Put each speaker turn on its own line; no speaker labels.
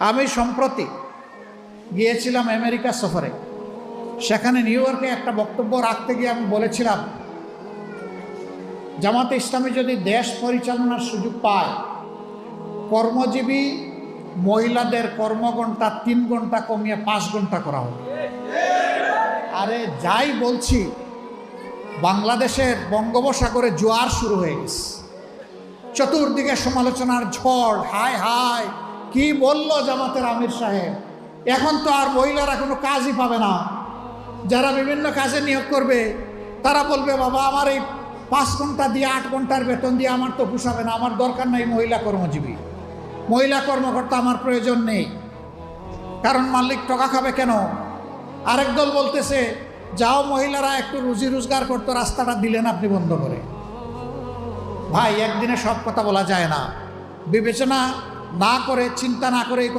আমি সম্প্রতি গিয়েছিলাম আমেরিকা সফরে। সেখানে নিউ ইয়র্কে একটা বক্তব্য রাখতে গিয়ে আমি বলেছিলাম, জামাতে ইসলামী যদি দেশ পরিচালনার সুযোগ পায়, কর্মজীবী মহিলাদের কর্মঘণ্টা 3 ঘন্টা কমিয়ে 5 ঘন্টা করা হবে। আরে যাই বলছি, বাংলাদেশের বঙ্গোপসাগরে জোয়ার শুরু হয়ে গেছে, চতুর্দিকে সমালোচনার ঝড়। হায় হায়, কি বলল জামাতের আমির সাহেব, এখন তো আর মহিলারা কোনো কাজই পাবে না। যারা বিভিন্ন কাজে নিয়োগ করবে তারা বলবে, বাবা আমার এই 5 ঘন্টা দিয়ে 8 ঘন্টার বেতন দিয়ে আমার তো পোষাবে না, আমার দরকার নাই মহিলা কর্মজীবী, মহিলা কর্মকর্তা আমার প্রয়োজন নেই। কারণ মালিক টাকা খাবে কেন? আরেক দল বলতেছে, যাও মহিলারা একটু রুজি রোজগার করতো, রাস্তাটা দিলেন আপনি বন্ধ করে। ভাই, একদিনে সব কথা বলা যায় না। বিবেচনা না করে, চিন্তা না করে